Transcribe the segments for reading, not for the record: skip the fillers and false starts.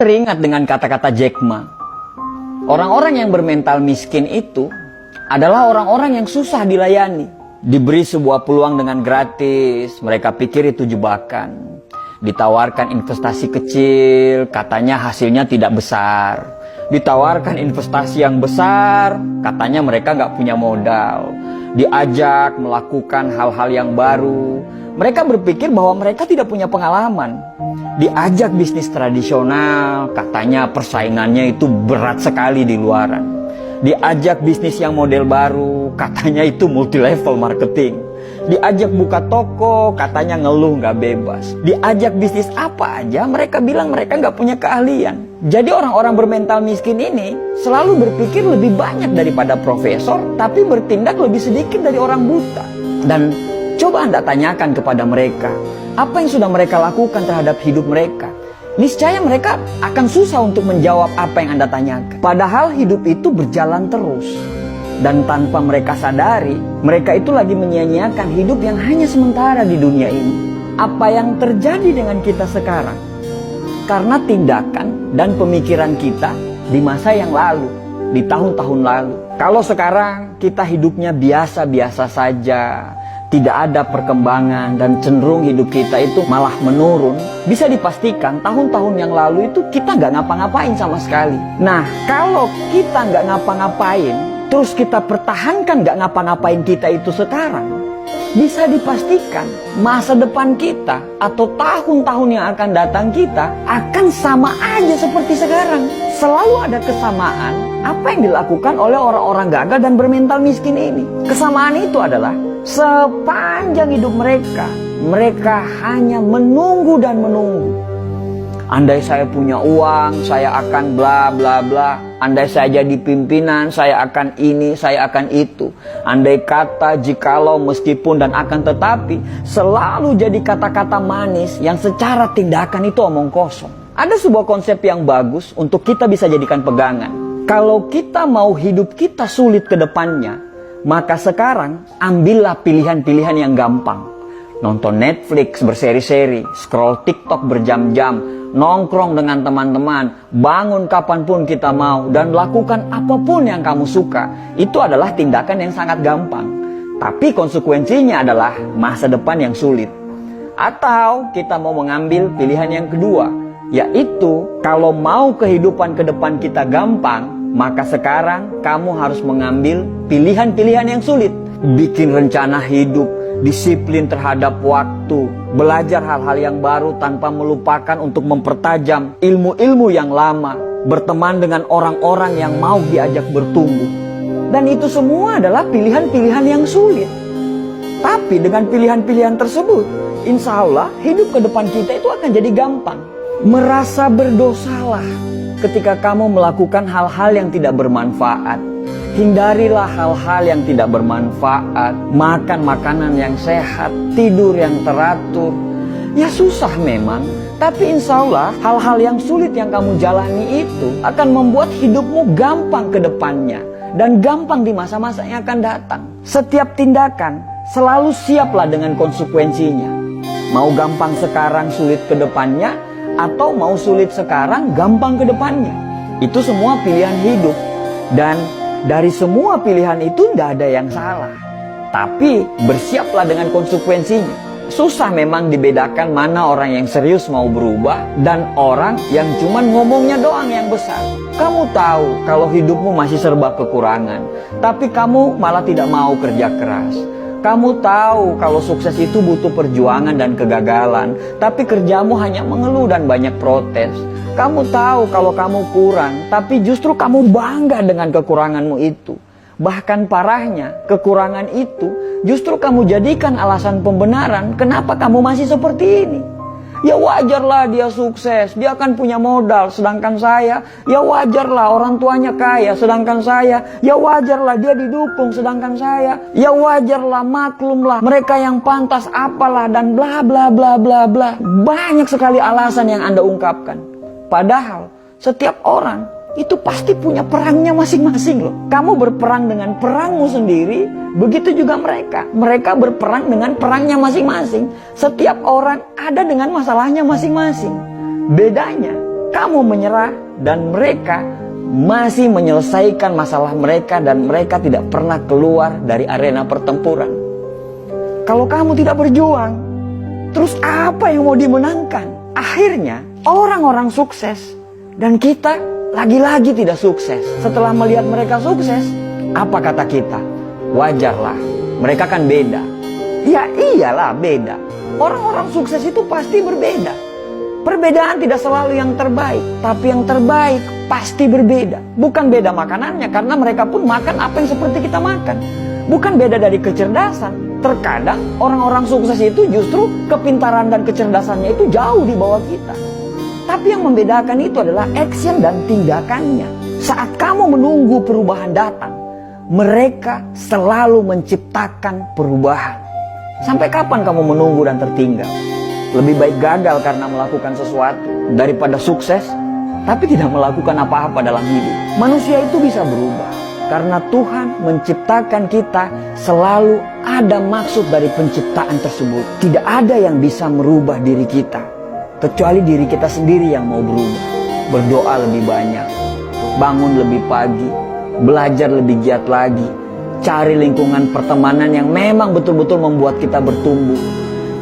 Teringat dengan kata-kata Jack Ma. Orang-orang yang bermental miskin itu adalah orang-orang yang susah dilayani. Diberi sebuah peluang dengan gratis, mereka pikir itu jebakan. Ditawarkan investasi kecil, katanya hasilnya tidak besar. Ditawarkan investasi yang besar, katanya mereka nggak punya modal. Diajak melakukan hal-hal yang baru, mereka berpikir bahwa mereka tidak punya pengalaman. Diajak bisnis tradisional, katanya persaingannya itu berat sekali di luaran. Diajak bisnis yang model baru, katanya itu multi level marketing. Diajak buka toko, katanya ngeluh nggak bebas. Diajak bisnis apa aja, mereka bilang mereka nggak punya keahlian. Jadi orang-orang bermental miskin ini selalu berpikir lebih banyak daripada profesor, tapi bertindak lebih sedikit dari orang buta. Dan coba Anda tanyakan kepada mereka, apa yang sudah mereka lakukan terhadap hidup mereka? Niscaya mereka akan susah untuk menjawab apa yang Anda tanyakan. Padahal hidup itu berjalan terus. Dan tanpa mereka sadari, mereka itu lagi menyia-nyiakan hidup yang hanya sementara di dunia ini. Apa yang terjadi dengan kita sekarang? Karena tindakan dan pemikiran kita di masa yang lalu, di tahun-tahun lalu. Kalau sekarang kita hidupnya biasa-biasa saja, tidak ada perkembangan dan cenderung hidup kita itu malah menurun, bisa dipastikan tahun-tahun yang lalu itu kita nggak ngapa-ngapain sama sekali. Nah, kalau kita nggak ngapa-ngapain, terus kita pertahankan nggak ngapa-ngapain kita itu sekarang, bisa dipastikan masa depan kita atau tahun-tahun yang akan datang kita akan sama aja seperti sekarang. Selalu ada kesamaan apa yang dilakukan oleh orang-orang gagal dan bermental miskin ini. Kesamaan itu adalah sepanjang hidup mereka, mereka hanya menunggu dan menunggu. Andai saya punya uang, saya akan bla bla bla. Andai saya jadi pimpinan, saya akan ini, saya akan itu. Andai kata, jikalau, meskipun, dan akan tetapi, selalu jadi kata-kata manis yang secara tindakan itu omong kosong. Ada sebuah konsep yang bagus untuk kita bisa jadikan pegangan. Kalau kita mau hidup kita sulit ke depannya, maka sekarang ambillah pilihan-pilihan yang gampang. Nonton Netflix berseri-seri, scroll TikTok berjam-jam, nongkrong dengan teman-teman, bangun kapanpun kita mau, dan lakukan apapun yang kamu suka. Itu adalah tindakan yang sangat gampang. Tapi konsekuensinya adalah masa depan yang sulit. Atau kita mau mengambil pilihan yang kedua, yaitu kalau mau kehidupan ke depan kita gampang, maka sekarang kamu harus mengambil pilihan-pilihan yang sulit. Bikin rencana hidup, disiplin terhadap waktu, belajar hal-hal yang baru tanpa melupakan untuk mempertajam ilmu-ilmu yang lama, berteman dengan orang-orang yang mau diajak bertumbuh. Dan itu semua adalah pilihan-pilihan yang sulit. Tapi dengan pilihan-pilihan tersebut, insya Allah hidup ke depan kita itu akan jadi gampang. Merasa berdosalah ketika kamu melakukan hal-hal yang tidak bermanfaat. Hindarilah hal-hal yang tidak bermanfaat, makan makanan yang sehat, tidur yang teratur. Ya susah memang, tapi insya Allah hal-hal yang sulit yang kamu jalani itu akan membuat hidupmu gampang ke depannya dan gampang di masa-masa yang akan datang. Setiap tindakan selalu siaplah dengan konsekuensinya. Mau gampang sekarang, sulit ke depannya, atau mau sulit sekarang, gampang ke depannya. Itu semua pilihan hidup. Dan dari semua pilihan itu tidak ada yang salah. Tapi bersiaplah dengan konsekuensinya. Susah memang dibedakan mana orang yang serius mau berubah dan orang yang cuman ngomongnya doang yang besar. Kamu tahu kalau hidupmu masih serba kekurangan, tapi kamu malah tidak mau kerja keras. Kamu tahu kalau sukses itu butuh perjuangan dan kegagalan, tapi kerjamu hanya mengeluh dan banyak protes. Kamu tahu kalau kamu kurang, tapi justru kamu bangga dengan kekuranganmu itu. Bahkan parahnya, kekurangan itu justru kamu jadikan alasan pembenaran kenapa kamu masih seperti ini. Ya wajarlah dia sukses, dia akan punya modal, sedangkan saya, ya wajarlah orang tuanya kaya, sedangkan saya, ya wajarlah dia didukung, sedangkan saya, ya wajarlah, maklumlah, mereka yang pantas apalah, dan bla bla bla bla bla. Banyak sekali alasan yang Anda ungkapkan. Padahal setiap orang itu pasti punya perangnya masing-masing loh. Kamu berperang dengan perangmu sendiri, begitu juga mereka. Mereka berperang dengan perangnya masing-masing. Setiap orang ada dengan masalahnya masing-masing. Bedanya, kamu menyerah dan mereka masih menyelesaikan masalah mereka dan mereka tidak pernah keluar dari arena pertempuran. Kalau kamu tidak berjuang, terus apa yang mau dimenangkan? Akhirnya orang-orang sukses dan kita lagi-lagi tidak sukses. Setelah melihat mereka sukses, apa kata kita? Wajarlah, mereka kan beda. Ya iyalah beda. Orang-orang sukses itu pasti berbeda. Perbedaan tidak selalu yang terbaik, tapi yang terbaik pasti berbeda. Bukan beda makanannya, karena mereka pun makan apa yang seperti kita makan. Bukan beda dari kecerdasan. Terkadang orang-orang sukses itu justru kepintaran dan kecerdasannya itu jauh di bawah kita. Tapi yang membedakan itu adalah action dan tindakannya. Saat kamu menunggu perubahan datang, mereka selalu menciptakan perubahan. Sampai kapan kamu menunggu dan tertinggal? Lebih baik gagal karena melakukan sesuatu daripada sukses tapi tidak melakukan apa-apa dalam hidup. Manusia itu bisa berubah karena Tuhan menciptakan kita, selalu ada maksud dari penciptaan tersebut. Tidak ada yang bisa merubah diri kita kecuali diri kita sendiri yang mau berubah. Berdoa lebih banyak, bangun lebih pagi, belajar lebih giat lagi, cari lingkungan pertemanan yang memang betul-betul membuat kita bertumbuh.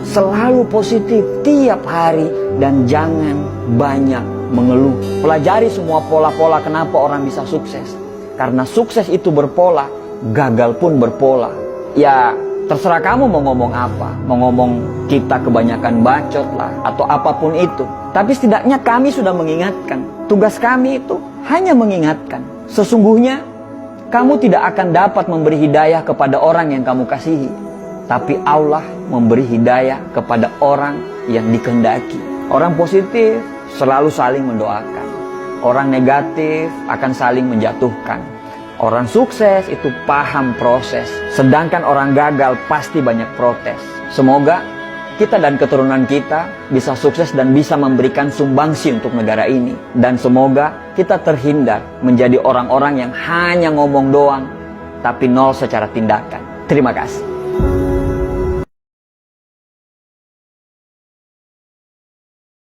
Selalu positif tiap hari dan jangan banyak mengeluh. Pelajari semua pola-pola kenapa orang bisa sukses. Karena sukses itu berpola, gagal pun berpola. Ya terserah kamu mau ngomong apa. Mau ngomong kita kebanyakan bacot lah atau apapun itu. Tapi setidaknya kami sudah mengingatkan. Tugas kami itu hanya mengingatkan. Sesungguhnya kamu tidak akan dapat memberi hidayah kepada orang yang kamu kasihi. Tapi Allah memberi hidayah kepada orang yang dikehendaki. Orang positif selalu saling mendoakan. Orang negatif akan saling menjatuhkan. Orang sukses itu paham proses. Sedangkan orang gagal pasti banyak protes. Semoga kita dan keturunan kita bisa sukses dan bisa memberikan sumbangsi untuk negara ini. Dan semoga kita terhindar menjadi orang-orang yang hanya ngomong doang, tapi nol secara tindakan. Terima kasih.